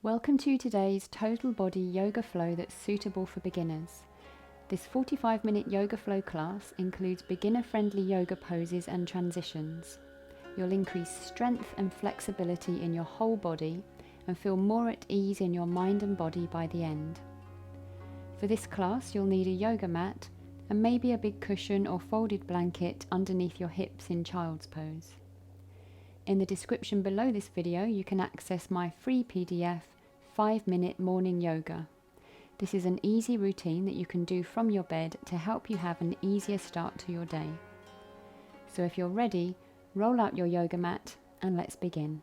Welcome to today's total body yoga flow that's suitable for beginners. This 45-minute yoga flow class includes beginner-friendly yoga poses and transitions. You'll increase strength and flexibility in your whole body and feel more at ease in your mind and body by the end. For this class, you'll need a yoga mat and maybe a big cushion or folded blanket underneath your hips in child's pose. In the description below this video, you can access my free PDF, 5-minute morning yoga. This is an easy routine that you can do from your bed to help you have an easier start to your day. So if you're ready, roll out your yoga mat and let's begin.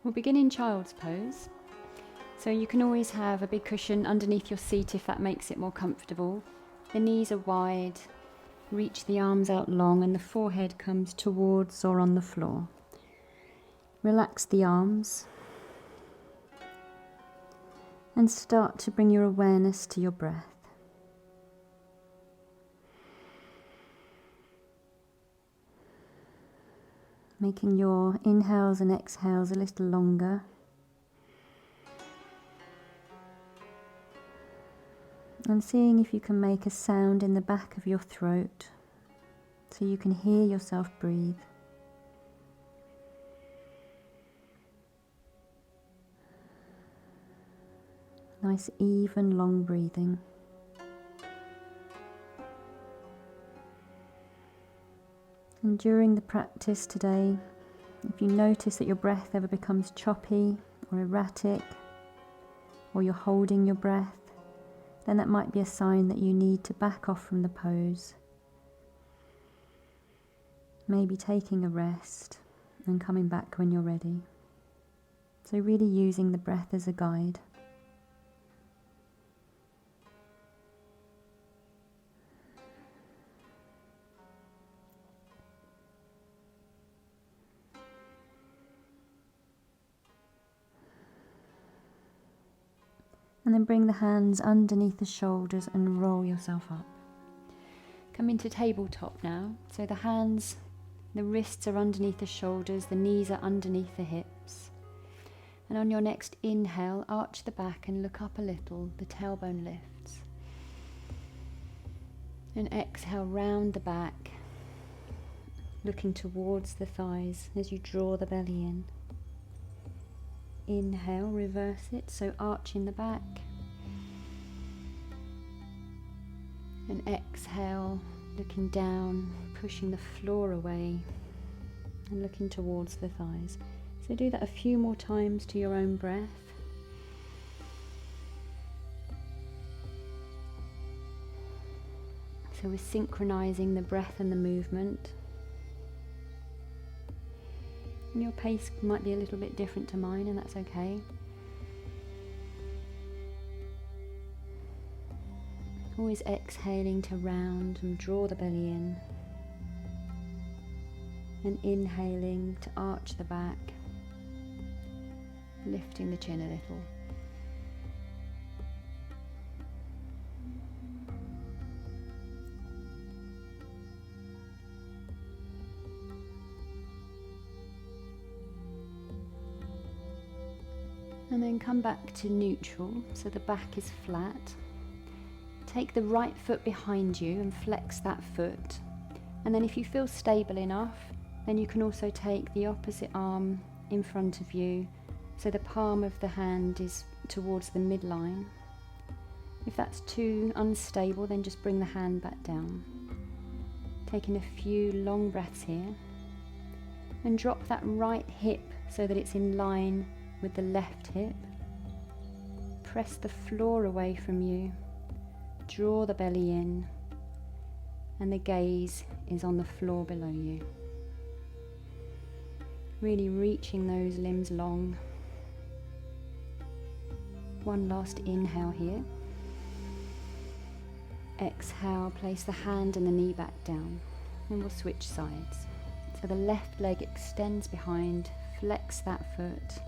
We'll begin in child's pose. So you can always have a big cushion underneath your seat if that makes it more comfortable. The knees are wide. Reach the arms out long and the forehead comes towards or on the floor. Relax the arms and start to bring your awareness to your breath. Making your inhales and exhales a little longer. And seeing if you can make a sound in the back of your throat so you can hear yourself breathe. Nice even long breathing. And during the practice today, if you notice that your breath ever becomes choppy or erratic, or you're holding your breath, then that might be a sign that you need to back off from the pose. Maybe taking a rest and coming back when you're ready. So really using the breath as a guide. And then bring the hands underneath the shoulders and roll yourself up. Come into tabletop now. So the hands, the wrists are underneath the shoulders, the knees are underneath the hips. And on your next inhale, arch the back and look up a little, the tailbone lifts. And exhale, round the back, looking towards the thighs as you draw the belly in. Inhale, reverse it, so arching the back. And exhale, looking down, pushing the floor away and looking towards the thighs. So do that a few more times to your own breath. So we're synchronizing the breath and the movement. And your pace might be a little bit different to mine, and that's okay. Always exhaling to round and draw the belly in. And inhaling to arch the back, lifting the chin a little. And then come back to neutral, so the back is flat. Take the right foot behind you and flex that foot. And then if you feel stable enough, then you can also take the opposite arm in front of you, so the palm of the hand is towards the midline. If that's too unstable, then just bring the hand back down. Taking a few long breaths here. And drop that right hip so that it's in line with the left hip. Press the floor away from you. Draw the belly in. And the gaze is on the floor below you. Really reaching those limbs long. One last inhale here. Exhale, place the hand and the knee back down. And we'll switch sides. So the left leg extends behind, flex that foot.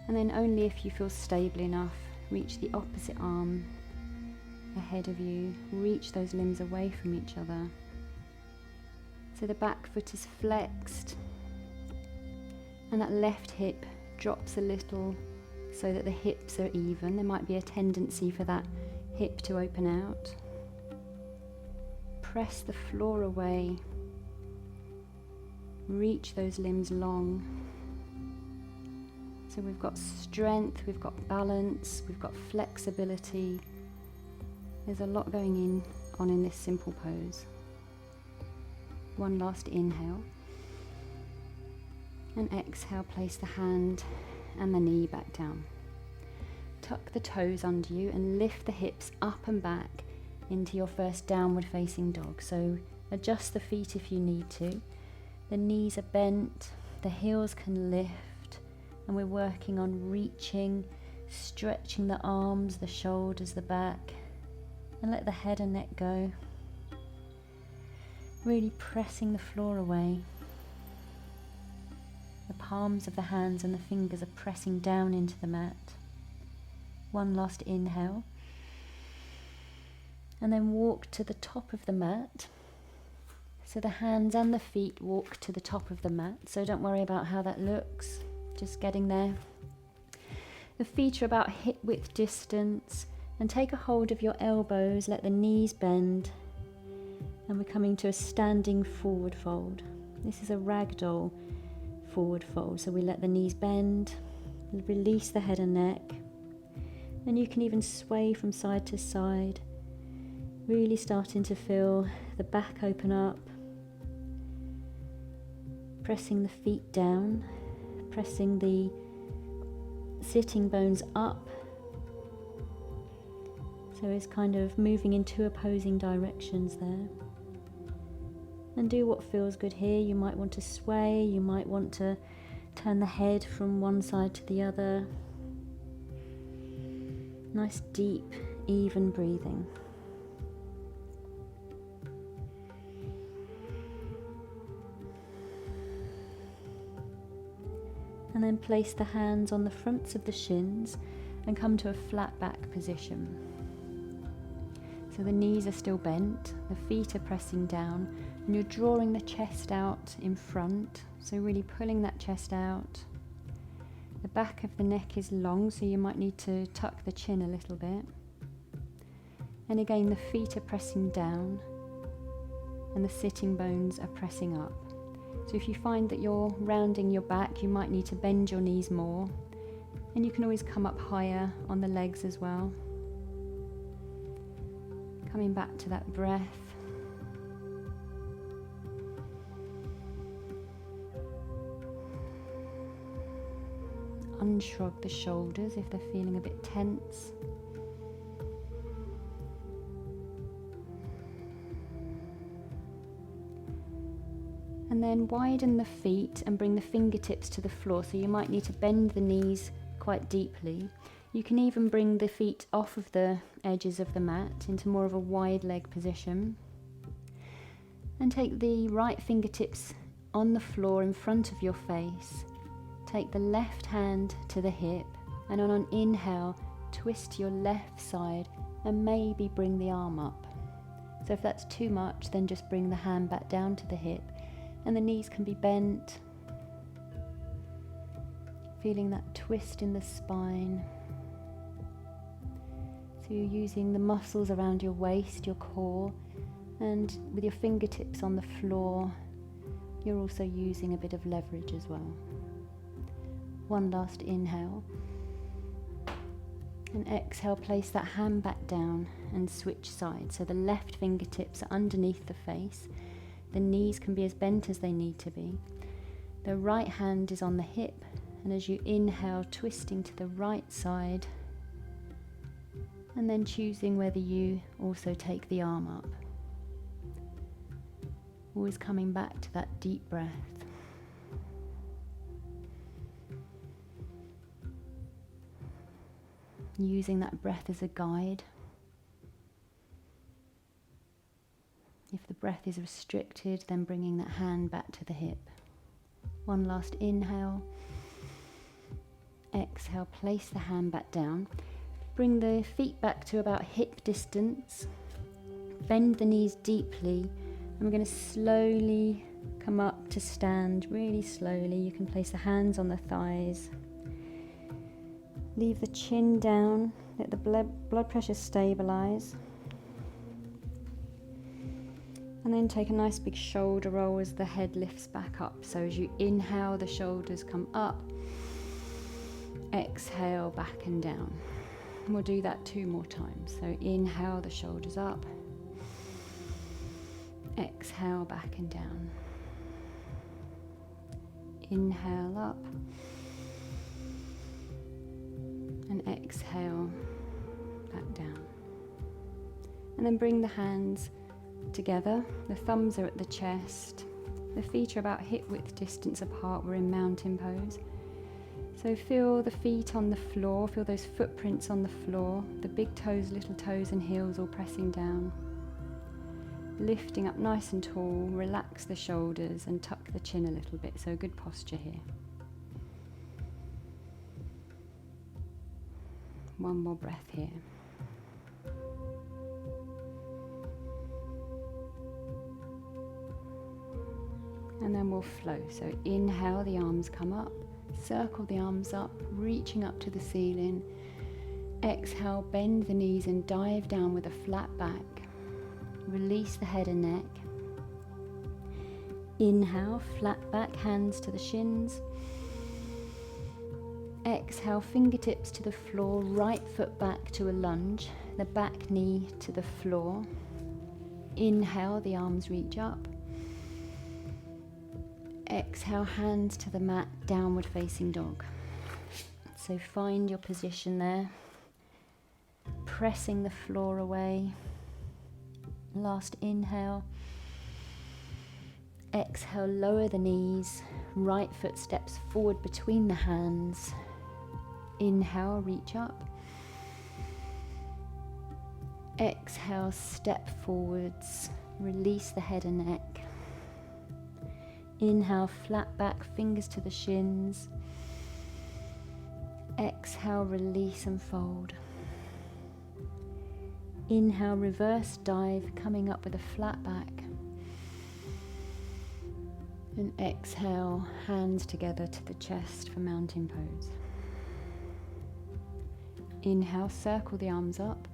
And then only if you feel stable enough, reach the opposite arm ahead of you. Reach those limbs away from each other. So the back foot is flexed. And that left hip drops a little so that the hips are even. There might be a tendency for that hip to open out. Press the floor away. Reach those limbs long. So we've got strength, we've got balance, we've got flexibility. There's a lot going on in this simple pose. One last inhale. And exhale, place the hand and the knee back down. Tuck the toes under you and lift the hips up and back into your first downward facing dog. So adjust the feet if you need to. The knees are bent, the heels can lift, and we're working on reaching, stretching the arms, the shoulders, the back, and let the head and neck go. Really pressing the floor away. The palms of the hands and the fingers are pressing down into the mat. One last inhale. And then walk to the top of the mat. So the hands and the feet walk to the top of the mat. So don't worry about how that looks. Just getting there. The feet are about hip width distance. And take a hold of your elbows. Let the knees bend. And we're coming to a standing forward fold. This is a ragdoll forward fold. So we let the knees bend. Release the head and neck. And you can even sway from side to side. Really starting to feel the back open up. Pressing the feet down. Pressing the sitting bones up. So it's kind of moving in two opposing directions there. And do what feels good here. You might want to sway, you might want to turn the head from one side to the other. Nice deep, even breathing. And then place the hands on the fronts of the shins and come to a flat back position. So the knees are still bent, the feet are pressing down, and you're drawing the chest out in front, so really pulling that chest out. The back of the neck is long, so you might need to tuck the chin a little bit. And again, the feet are pressing down, and the sitting bones are pressing up. So if you find that you're rounding your back, you might need to bend your knees more, and you can always come up higher on the legs as well. Coming back to that breath. Unshrug the shoulders if they're feeling a bit tense. And then widen the feet and bring the fingertips to the floor. So you might need to bend the knees quite deeply. You can even bring the feet off of the edges of the mat into more of a wide leg position. And take the right fingertips on the floor in front of your face. Take the left hand to the hip, and on an inhale, twist to your left side and maybe bring the arm up. So if that's too much, then just bring the hand back down to the hip, and the knees can be bent. Feeling that twist in the spine. So you're using the muscles around your waist, your core, and with your fingertips on the floor, you're also using a bit of leverage as well. One last inhale. And exhale, place that hand back down and switch sides. So the left fingertips are underneath the face. The knees can be as bent as they need to be. The right hand is on the hip, and as you inhale, twisting to the right side, and then choosing whether you also take the arm up. Always coming back to that deep breath. Using that breath as a guide. If the breath is restricted, then bringing that hand back to the hip. One last inhale. Exhale, place the hand back down. Bring the feet back to about hip distance. Bend the knees deeply. And we're going to slowly Come up to stand really slowly. You can place the hands on the thighs. Leave the chin down, let the blood pressure stabilise. And then take a nice big shoulder roll as the head lifts back up. So as you inhale, the shoulders come up. Exhale, back and down. And we'll do that 2 more times. So inhale, the shoulders up. Exhale, back and down. Inhale up. And exhale, back down. And then bring the hands together. The thumbs are at the chest. The feet are about hip width distance apart. We're in mountain pose. So feel the feet on the floor, feel those footprints on the floor, the big toes, little toes and heels all pressing down. Lifting up nice and tall, relax the shoulders and tuck the chin a little bit, so good posture here. One more breath here. And then we'll flow. So inhale, the arms come up, circle the arms up, reaching up to the ceiling. Exhale, bend the knees and dive down with a flat back. Release the head and neck. Inhale, flat back, hands to the shins. Exhale, fingertips to the floor, right foot back to a lunge, the back knee to the floor. Inhale, the arms reach up. Exhale, hands to the mat, downward facing dog. So find your position there, pressing the floor away. Last inhale. Exhale, lower the knees, right foot steps forward between the hands. Inhale, reach up. Exhale, step forwards, release the head and neck. Inhale, flat back, fingers to the shins. Exhale, release and fold. Inhale, reverse dive, coming up with a flat back. And exhale, hands together to the chest for mountain pose. Inhale, circle the arms up.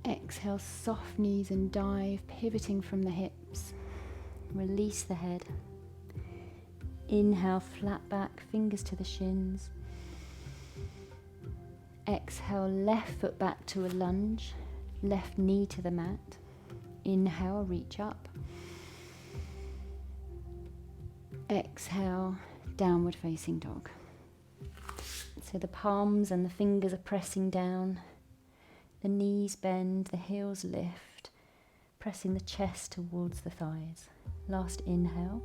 Exhale, soft knees and dive, pivoting from the hips. Release the head. Inhale, flat back, fingers to the shins. Exhale, left foot back to a lunge, left knee to the mat. Inhale, reach up. Exhale, downward facing dog. So the palms and the fingers are pressing down. The knees bend, the heels lift, pressing the chest towards the thighs. Last inhale.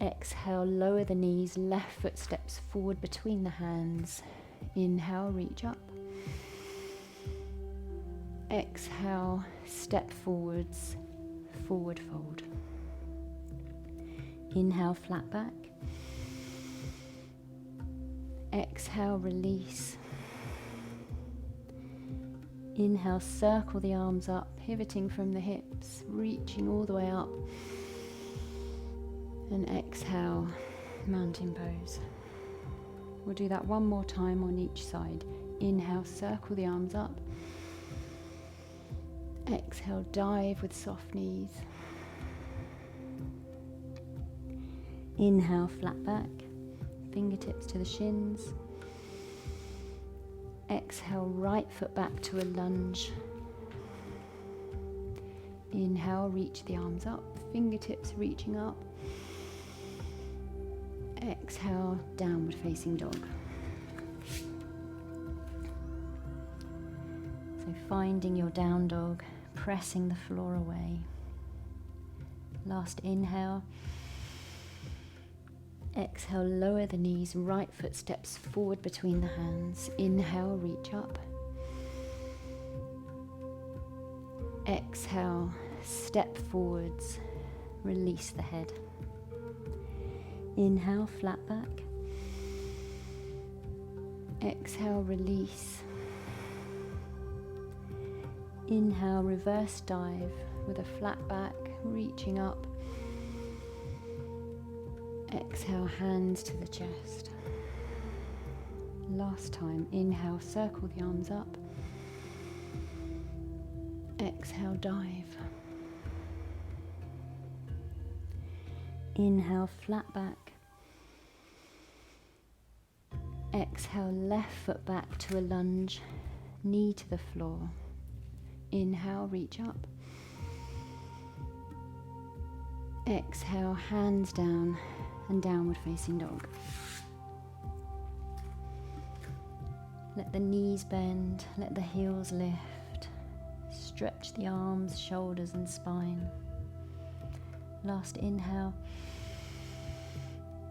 Exhale, lower the knees, left foot steps forward between the hands. Inhale, reach up. Exhale, step forwards, forward fold. Inhale, flat back. Exhale, release. Inhale, circle the arms up, pivoting from the hips, reaching all the way up. And exhale, mountain pose. We'll do that one more time on each side. Inhale, circle the arms up. Exhale, dive with soft knees. Inhale, flat back, fingertips to the shins. Exhale, right foot back to a lunge. Inhale, reach the arms up, fingertips reaching up. Exhale, downward facing dog. So finding your down dog, pressing the floor away. Last inhale. Exhale, lower the knees, right foot steps forward between the hands. Inhale, reach up. Exhale, step forwards, release the head. Inhale, flat back. Exhale, release. Inhale, reverse dive, with a flat back, reaching up. Exhale, hands to the chest. Last time, inhale, circle the arms up. Exhale, dive. Inhale, flat back. Exhale, left foot back to a lunge, knee to the floor. Inhale, reach up. Exhale, hands down and downward facing dog. Let the knees bend, let the heels lift. Stretch the arms, shoulders and spine. Last inhale.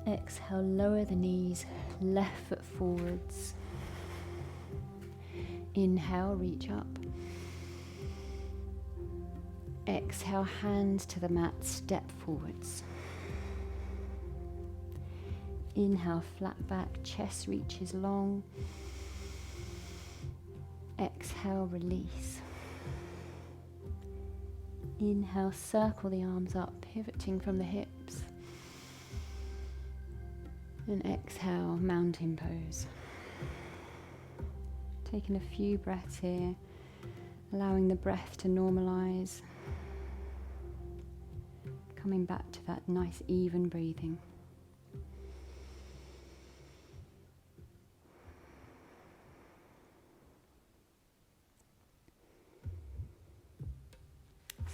Exhale, lower the knees, left foot forwards. Inhale, reach up. Exhale, hands to the mat, step forwards. Inhale, flat back, chest reaches long. Exhale, release. Inhale, circle the arms up, pivoting from the hips. And exhale, mountain pose. Taking a few breaths here, allowing the breath to normalize. Coming back to that nice even breathing.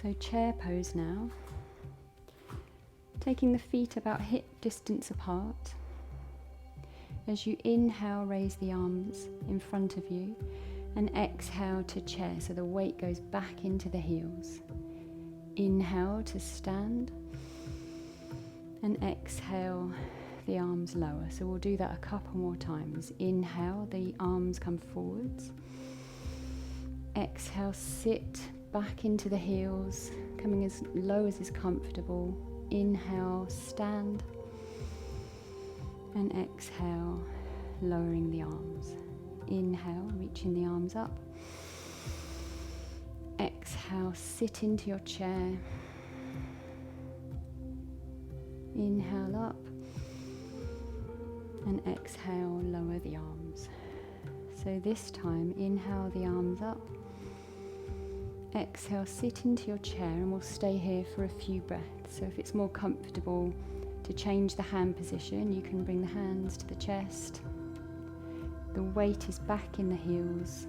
So chair pose now. Taking the feet about hip distance apart. As you inhale, raise the arms in front of you and exhale to chair, so the weight goes back into the heels. Inhale to stand and exhale, the arms lower. So we'll do that a couple more times. Inhale, the arms come forwards. Exhale, sit back into the heels, coming as low as is comfortable. Inhale, stand. And exhale, lowering the arms. Inhale, reaching the arms up. Exhale, sit into your chair. Inhale up. And exhale, lower the arms. So this time, inhale the arms up. Exhale, sit into your chair, and we'll stay here for a few breaths. So if it's more comfortable to change the hand position, you can bring the hands to the chest. The weight is back in the heels,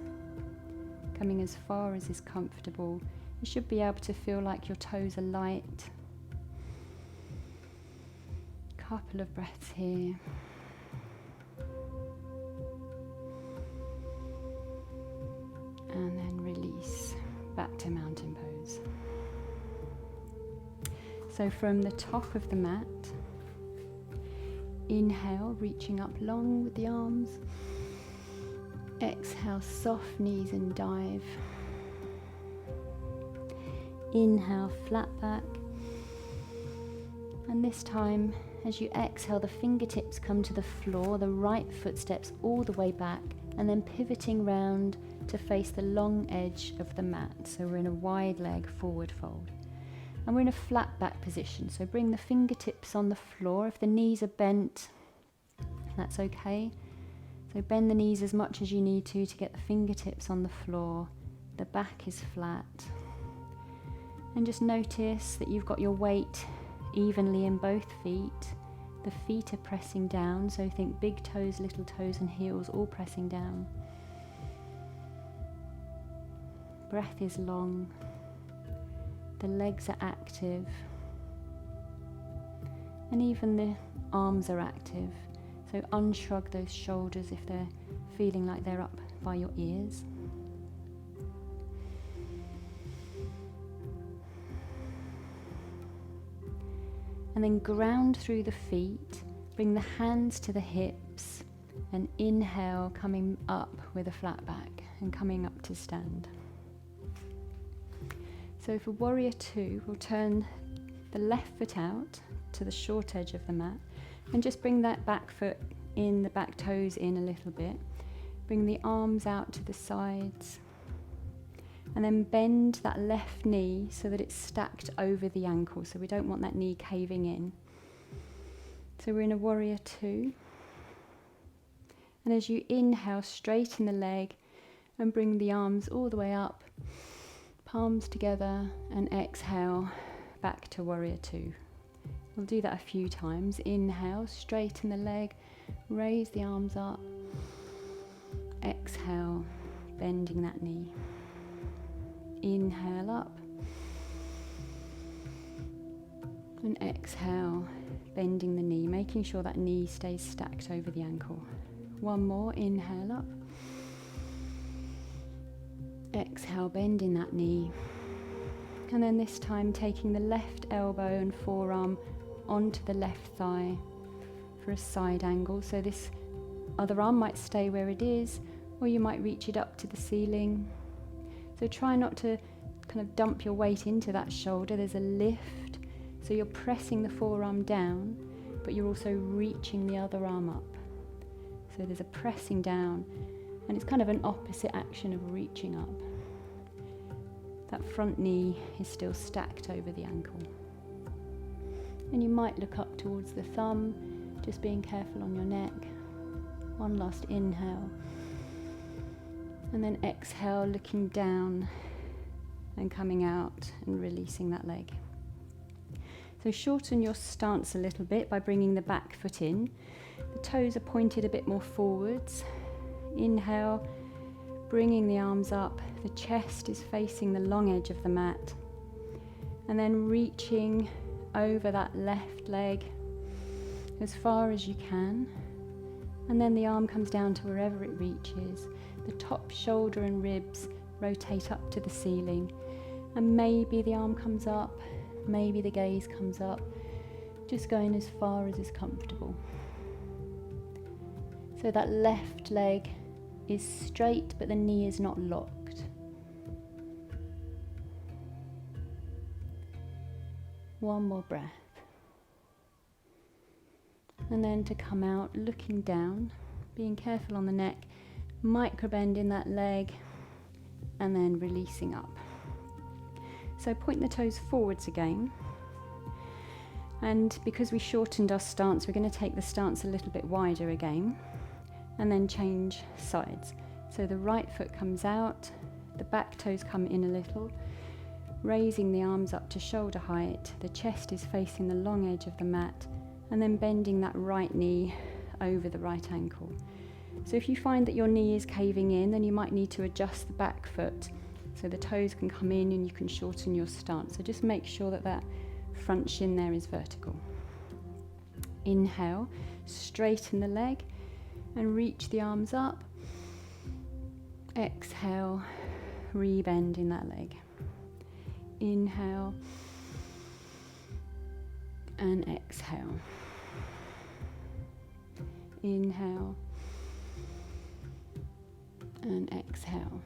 coming as far as is comfortable. You should be able to feel like your toes are light. Couple of breaths here. And then release, back to mountain pose. So from the top of the mat, inhale, reaching up long with the arms. Exhale, soft knees and dive. Inhale, flat back. And this time, as you exhale, the fingertips come to the floor, the right foot steps all the way back, and then pivoting round to face the long edge of the mat. So we're in a wide leg forward fold. And we're in a flat back position, so bring the fingertips on the floor. If the knees are bent, that's okay. So bend the knees as much as you need to get the fingertips on the floor. The back is flat. And just notice that you've got your weight evenly in both feet. The feet are pressing down, so think big toes, little toes and heels all pressing down. Breath is long. The legs are active, and even the arms are active. So unshrug those shoulders if they're feeling like they're up by your ears. And then ground through the feet, bring the hands to the hips, and inhale, coming up with a flat back and coming up to stand. So for warrior two, we'll turn the left foot out to the short edge of the mat and just bring that back foot in, the back toes in a little bit. Bring the arms out to the sides And then bend that left knee so that it's stacked over the ankle. So we don't want that knee caving in. So we're in a warrior two. And as you inhale, straighten the leg and bring the arms all the way up, palms together, and exhale back to warrior two. We'll do that a few times. Inhale, straighten the leg, raise the arms up. Exhale, bending that knee. Inhale up. And exhale, bending the knee, making sure that knee stays stacked over the ankle. One more, inhale up. Exhale, bending that knee. And then this time taking the left elbow and forearm onto the left thigh for a side angle. So this other arm might stay where it is, or you might reach it up to the ceiling. So try not to kind of dump your weight into that shoulder. There's a lift. So you're pressing the forearm down, but you're also reaching the other arm up. So there's a pressing down, and it's kind of an opposite action of reaching up. That front knee is still stacked over the ankle. And you might look up towards the thumb, just being careful on your neck. One last inhale. And then exhale, looking down and coming out and releasing that leg. So shorten your stance a little bit by bringing the back foot in. The toes are pointed a bit more forwards. Inhale, bringing the arms up. The chest is facing the long edge of the mat. And then reaching over that left leg as far as you can. And then the arm comes down to wherever it reaches. The top shoulder and ribs rotate up to the ceiling. And maybe the arm comes up, maybe the gaze comes up, just going as far as is comfortable. So that left leg is straight, but the knee is not locked. One more breath. And then to come out, looking down, being careful on the neck, microbend in that leg, and then releasing up. So point the toes forwards again. And because we shortened our stance, we're going to take the stance a little bit wider again, and then change sides. So the right foot comes out, the back toes come in a little, raising the arms up to shoulder height, the chest is facing the long edge of the mat, and then bending that right knee over the right ankle. So if you find that your knee is caving in, then you might need to adjust the back foot so the toes can come in and you can shorten your stance. So just make sure that that front shin there is vertical. Inhale, straighten the leg and reach the arms up. Exhale, rebend in that leg. Inhale and exhale. Inhale and exhale.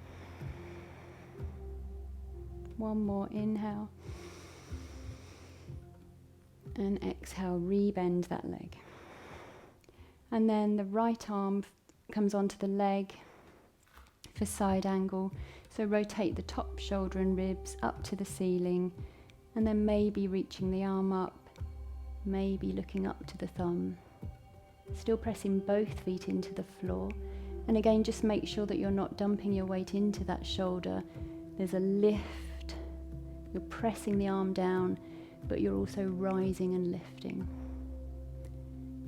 One more, inhale and exhale, rebend that leg. And then the right arm comes onto the leg for side angle. So rotate the top shoulder and ribs up to the ceiling, and then maybe reaching the arm up, maybe looking up to the thumb. Still pressing both feet into the floor. And again, just make sure that you're not dumping your weight into that shoulder. There's a lift. You're pressing the arm down, but you're also rising and lifting.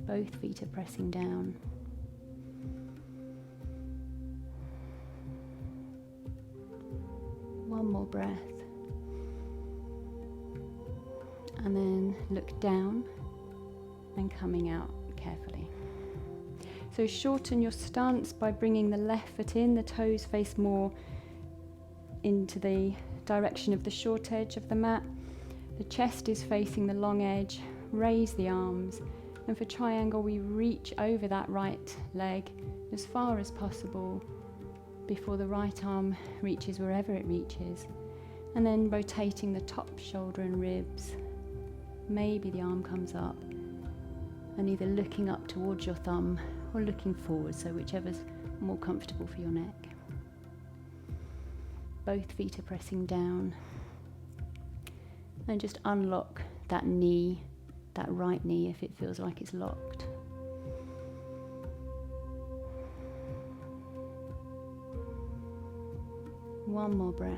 Both feet are pressing down. One more breath. And then look down and coming out carefully. So shorten your stance by bringing the left foot in, the toes face more into the direction of the short edge of the mat. The chest is facing the long edge. Raise the arms. And for triangle, we reach over that right leg as far as possible before the right arm reaches wherever it reaches. And then rotating the top shoulder and ribs. Maybe the arm comes up and either looking up towards your thumb or looking forward, so whichever's more comfortable for your neck. Both feet are pressing down. And just unlock that knee, that right knee, if it feels like it's locked. One more breath.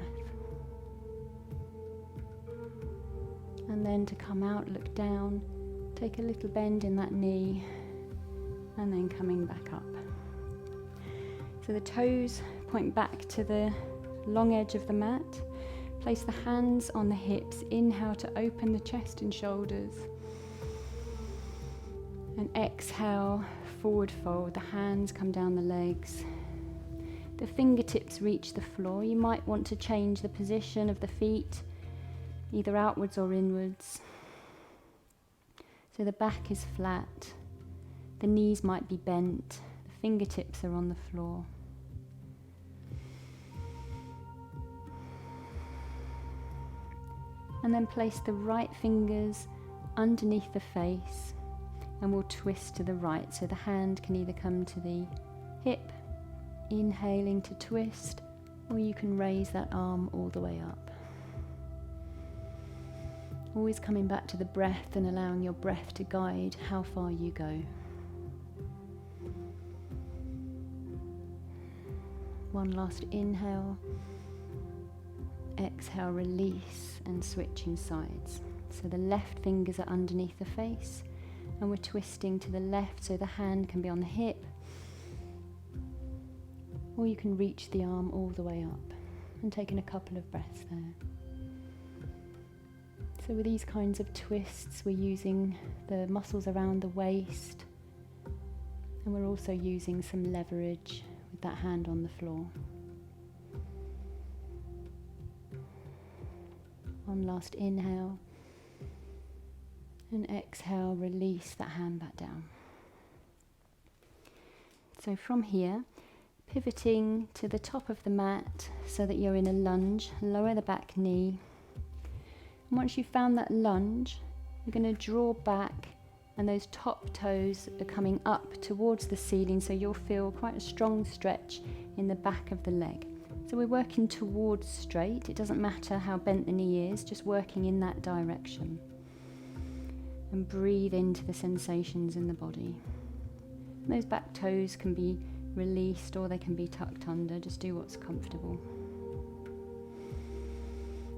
And then to come out, look down, take a little bend in that knee, and then coming back up. So the toes point back to the long edge of the mat. Place the hands on the hips. Inhale to open the chest and shoulders. And exhale, forward fold. The hands come down the legs. The fingertips reach the floor. You might want to change the position of the feet, either outwards or inwards. So the back is flat. The knees might be bent. The fingertips are on the floor. And then place the right fingers underneath the face and we'll twist to the right. So the hand can either come to the hip, inhaling to twist, or you can raise that arm all the way up. Always coming back to the breath and allowing your breath to guide how far you go. One last inhale. Exhale, release, and switching sides. So the left fingers are underneath the face and we're twisting to the left so the hand can be on the hip, or you can reach the arm all the way up, and taking a couple of breaths there. So with these kinds of twists, we're using the muscles around the waist, and we're also using some leverage with that hand on the floor. One last inhale, and exhale, release that hand back down. So from here, pivoting to the top of the mat so that you're in a lunge, lower the back knee. And once you've found that lunge, you're going to draw back, and those top toes are coming up towards the ceiling, so you'll feel quite a strong stretch in the back of the leg. So we're working towards straight. It doesn't matter how bent the knee is, just working in that direction. And breathe into the sensations in the body. And those back toes can be released or they can be tucked under. Just do what's comfortable.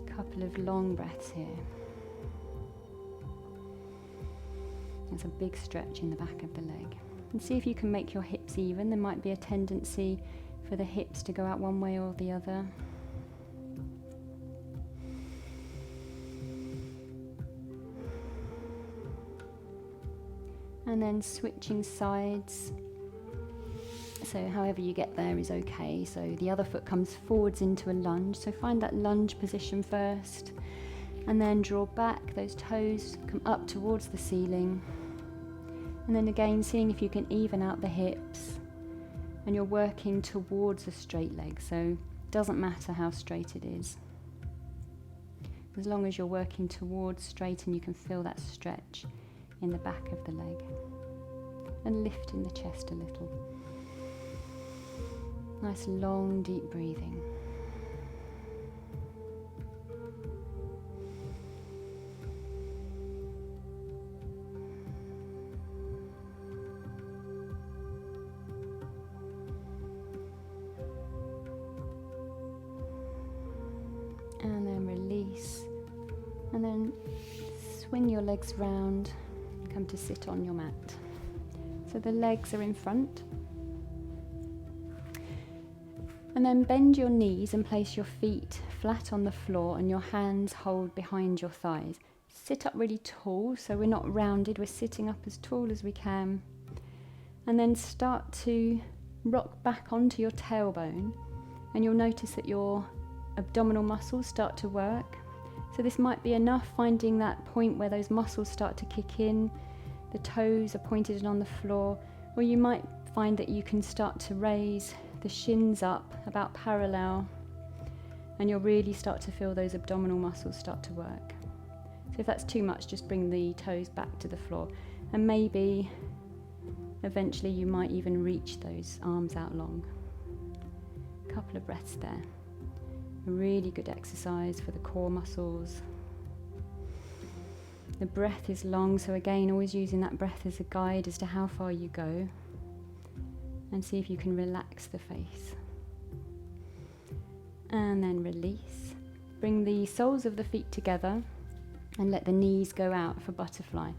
Couple of long breaths here. There's a big stretch in the back of the leg. And see if you can make your hips even. There might be a tendency for the hips to go out one way or the other. And then switching sides. So however you get there is okay. So the other foot comes forwards into a lunge. So find that lunge position first. And then draw back. Those toes come up towards the ceiling. And then again, seeing if you can even out the hips. And you're working towards a straight leg. So it doesn't matter how straight it is. As long as you're working towards straight and you can feel that stretch in the back of the leg. And lifting the chest a little. Nice long deep breathing. And then release. And then swing your legs round and come to sit on your mat. So the legs are in front. And then bend your knees and place your feet flat on the floor and your hands hold behind your thighs. Sit up really tall, so we're not rounded, we're sitting up as tall as we can. And then start to rock back onto your tailbone, and you'll notice that your abdominal muscles start to work. So this might be enough, finding that point where those muscles start to kick in, the toes are pointed on the floor, or you might find that you can start to raise the shins up about parallel, and you'll really start to feel those abdominal muscles start to work. So if that's too much, just bring the toes back to the floor, and maybe eventually you might even reach those arms out long. A couple of breaths there. A really good exercise for the core muscles. The breath is long, so again, always using that breath as a guide as to how far you go. And see if you can relax the face. And then release. Bring the soles of the feet together and let the knees go out for butterfly.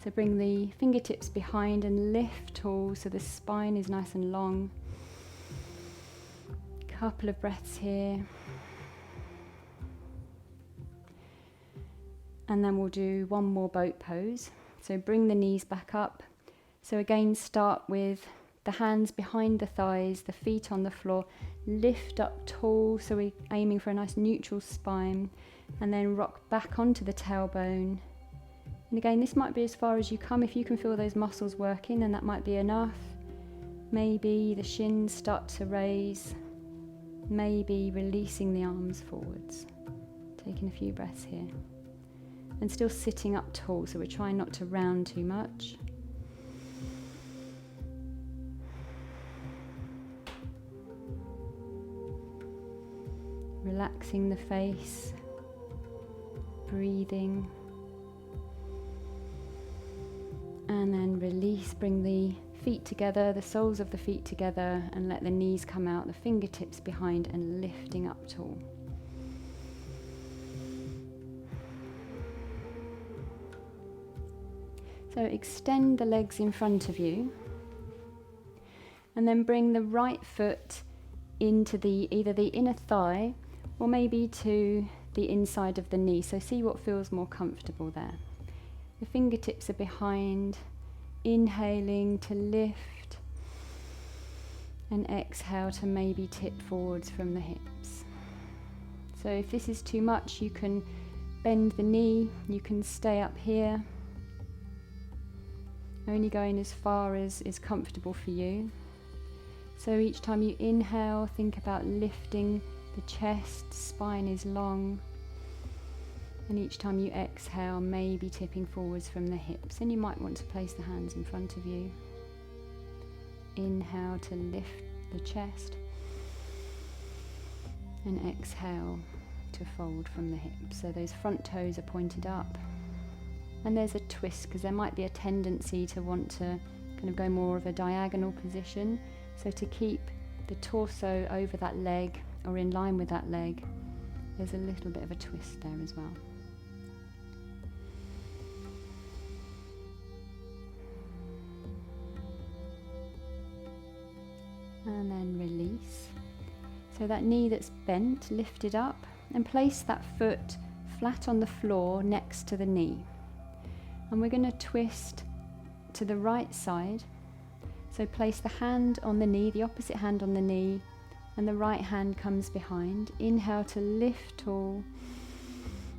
So bring the fingertips behind and lift tall so the spine is nice and long. Couple of breaths here. And then we'll do one more boat pose. So bring the knees back up. So again, start with the hands behind the thighs, the feet on the floor, lift up tall, so we're aiming for a nice neutral spine, and then rock back onto the tailbone. And again, this might be as far as you come. If you can feel those muscles working, then that might be enough. Maybe the shins start to raise, maybe releasing the arms forwards. Taking a few breaths here. And still sitting up tall, so we're trying not to round too much. Relaxing the face, breathing, and then release. Bring the feet together, the soles of the feet together, and let the knees come out, the fingertips behind, and lifting up tall. So extend the legs in front of you, and then bring the right foot into either the inner thigh or maybe to the inside of the knee. So see what feels more comfortable there. The fingertips are behind, inhaling to lift, and exhale to maybe tip forwards from the hips. So if this is too much, you can bend the knee, you can stay up here, only going as far as is comfortable for you. So each time you inhale, think about lifting the chest, spine is long. And each time you exhale, maybe tipping forwards from the hips. And you might want to place the hands in front of you. Inhale to lift the chest. And exhale to fold from the hips. So those front toes are pointed up. And there's a twist, because there might be a tendency to want to kind of go more of a diagonal position. So to keep the torso over that leg or in line with that leg, there's a little bit of a twist there as well. And then release. So that knee that's bent, lift it up and place that foot flat on the floor next to the knee. And we're going to twist to the right side. So place the hand on the knee, the opposite hand on the knee, and the right hand comes behind. Inhale to lift tall,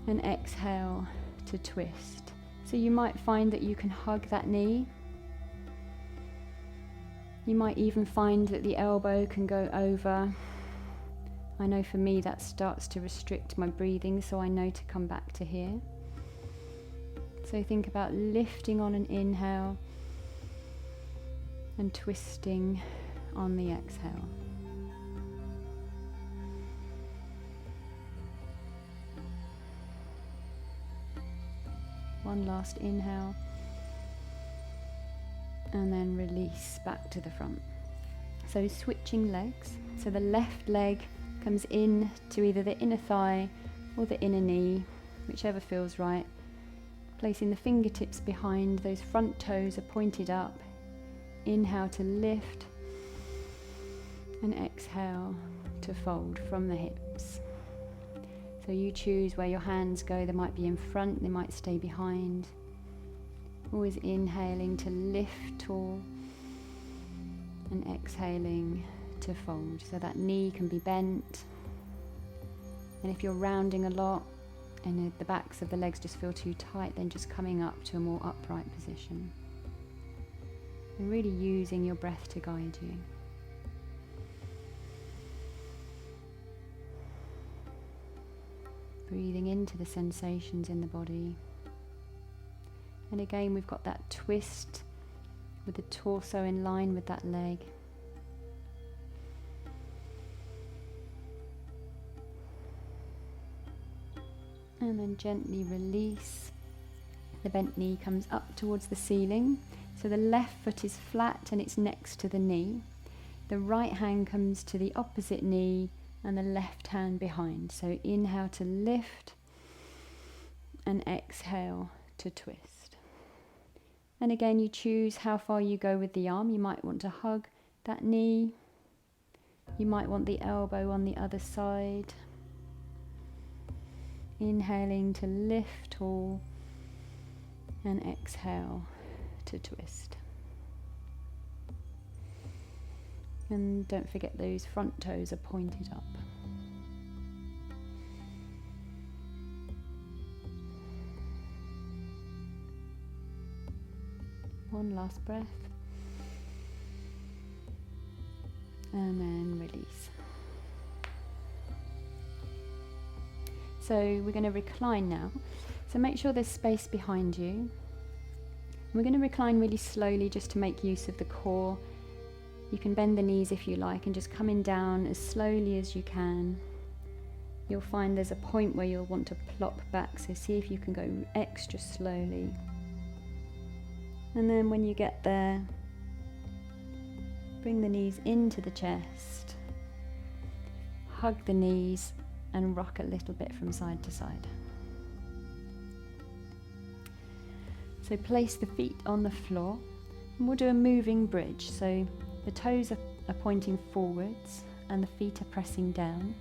and exhale to twist. So you might find that you can hug that knee. You might even find that the elbow can go over. I know for me that starts to restrict my breathing, so I know to come back to here. So think about lifting on an inhale and twisting on the exhale. One last inhale, and then release back to the front. So switching legs. So the left leg comes in to either the inner thigh or the inner knee, whichever feels right. Placing the fingertips behind, those front toes are pointed up. Inhale to lift, and exhale to fold from the hips. So you choose where your hands go. They might be in front, they might stay behind. Always inhaling to lift tall, and exhaling to fold. So that knee can be bent. And if you're rounding a lot, and the backs of the legs just feel too tight, then just coming up to a more upright position. And really using your breath to guide you. Breathing into the sensations in the body. And again, we've got that twist with the torso in line with that leg. And then gently release. The bent knee comes up towards the ceiling. So the left foot is flat and it's next to the knee. The right hand comes to the opposite knee and the left hand behind. So inhale to lift and exhale to twist. And again, you choose how far you go with the arm. You might want to hug that knee. You might want the elbow on the other side. Inhaling to lift tall and exhale to twist. And don't forget those front toes are pointed up. One last breath. And then release. So we're going to recline now. So make sure there's space behind you. We're going to recline really slowly just to make use of the core. You can bend the knees if you like and just coming down as slowly as you can. You'll find there's a point where you'll want to plop back, so see if you can go extra slowly. And then when you get there, bring the knees into the chest, hug the knees and rock a little bit from side to side. So place the feet on the floor and we'll do a moving bridge. So the toes are pointing forwards and the feet are pressing down.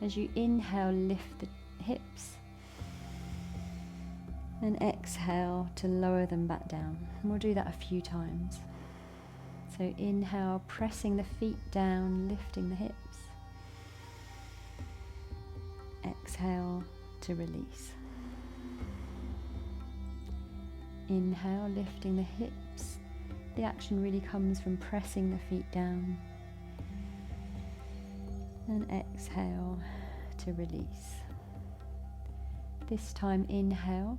As you inhale, lift the hips and exhale to lower them back down. And we'll do that a few times. So inhale, pressing the feet down, lifting the hips. Exhale to release. Inhale, lifting the hips. The action really comes from pressing the feet down. And exhale to release. This time inhale,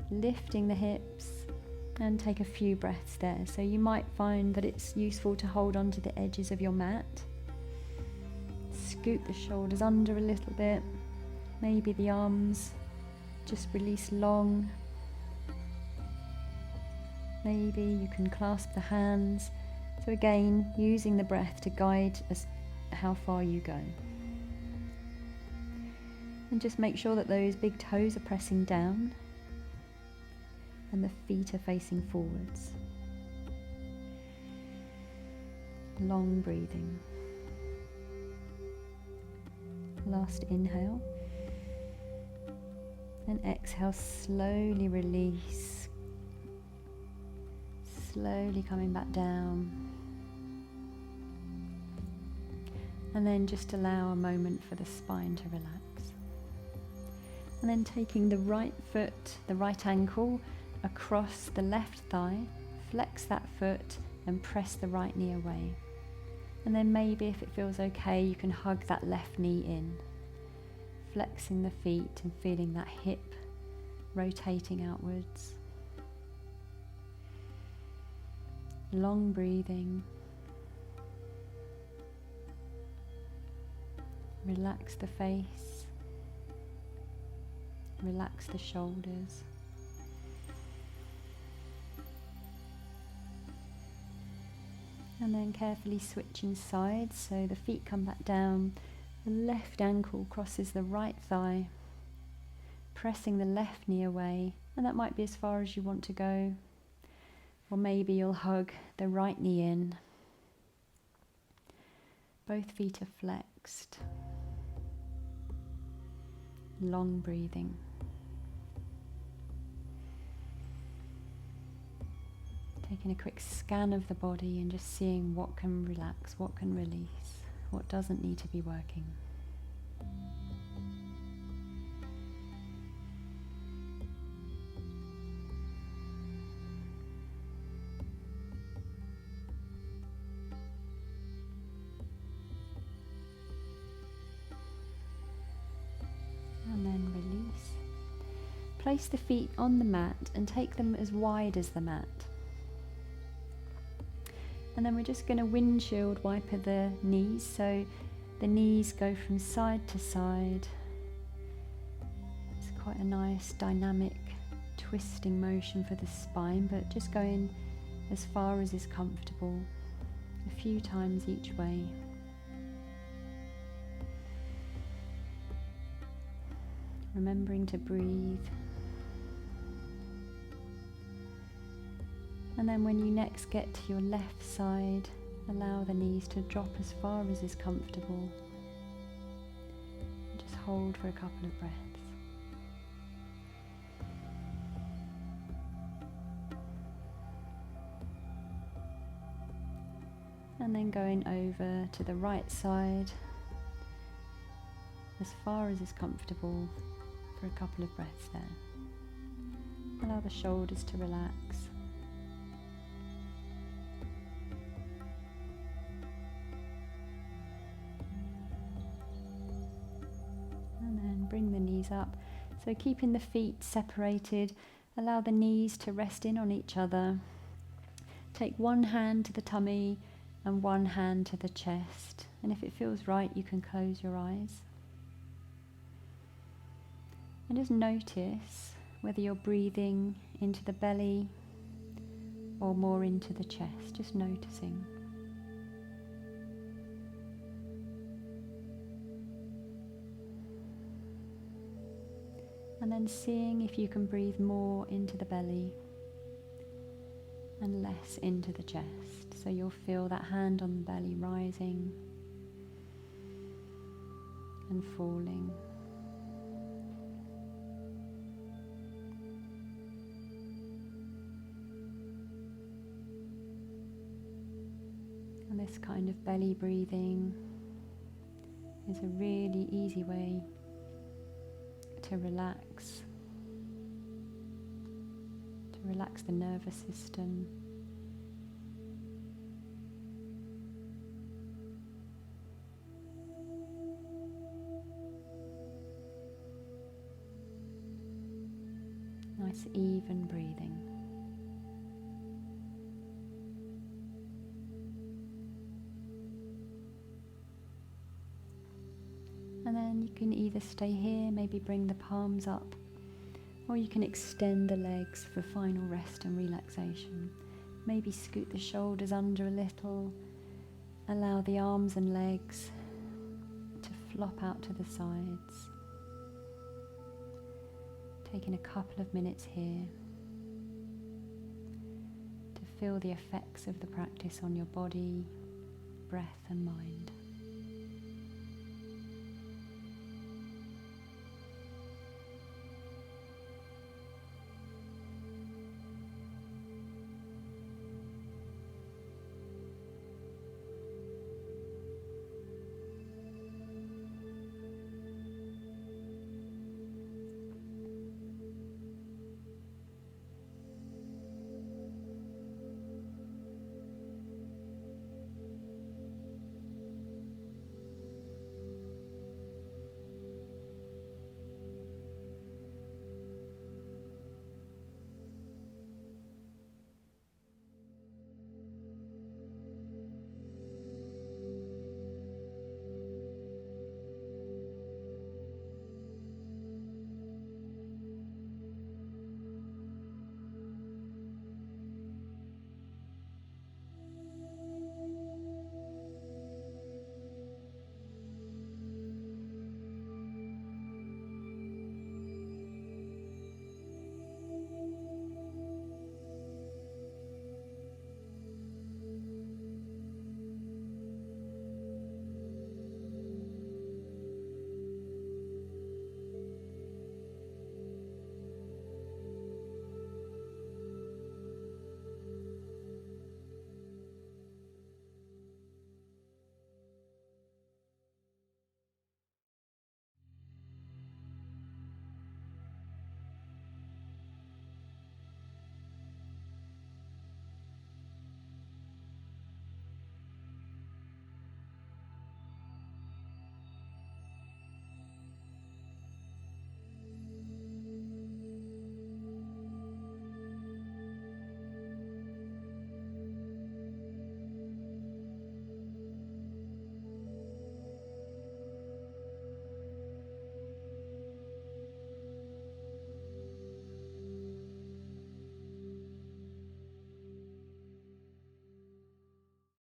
lifting the hips and take a few breaths there. So you might find that it's useful to hold on to the edges of your mat. Scoot the shoulders under a little bit. Maybe the arms just release long. Maybe you can clasp the hands. So again, using the breath to guide us how far you go. And just make sure that those big toes are pressing down and the feet are facing forwards. Long breathing. Last inhale. And exhale, slowly release. Slowly coming back down. And then just allow a moment for the spine to relax. And then taking the right foot, the right ankle, across the left thigh, flex that foot and press the right knee away. And then maybe if it feels okay, you can hug that left knee in, flexing the feet and feeling that hip rotating outwards. Long breathing. Relax the face. Relax the shoulders. And then carefully switching sides, so the feet come back down, the left ankle crosses the right thigh, pressing the left knee away, and that might be as far as you want to go. Or maybe you'll hug the right knee in. Both feet are flexed. Long breathing. Taking a quick scan of the body and just seeing what can relax, what can release, what doesn't need to be working. And then release. Place the feet on the mat and take them as wide as the mat. And then we're just going to windshield wiper the knees, so the knees go from side to side. It's quite a nice dynamic twisting motion for the spine, but just going as far as is comfortable, a few times each way. Remembering to breathe. And then when you next get to your left side, allow the knees to drop as far as is comfortable. Just hold for a couple of breaths. And then going over to the right side as far as is comfortable for a couple of breaths there. Allow the shoulders to relax. And then bring the knees up. So keeping the feet separated, allow the knees to rest in on each other. Take one hand to the tummy and one hand to the chest. And if it feels right, you can close your eyes. And just notice whether you're breathing into the belly or more into the chest, just noticing. And then seeing if you can breathe more into the belly and less into the chest. So you'll feel that hand on the belly rising and falling. And this kind of belly breathing is a really easy way to relax the nervous system. Nice even breathing. And then you can either stay here, maybe bring the palms up, or you can extend the legs for final rest and relaxation. Maybe scoot the shoulders under a little, allow the arms and legs to flop out to the sides. Taking a couple of minutes here to feel the effects of the practice on your body, breath and mind.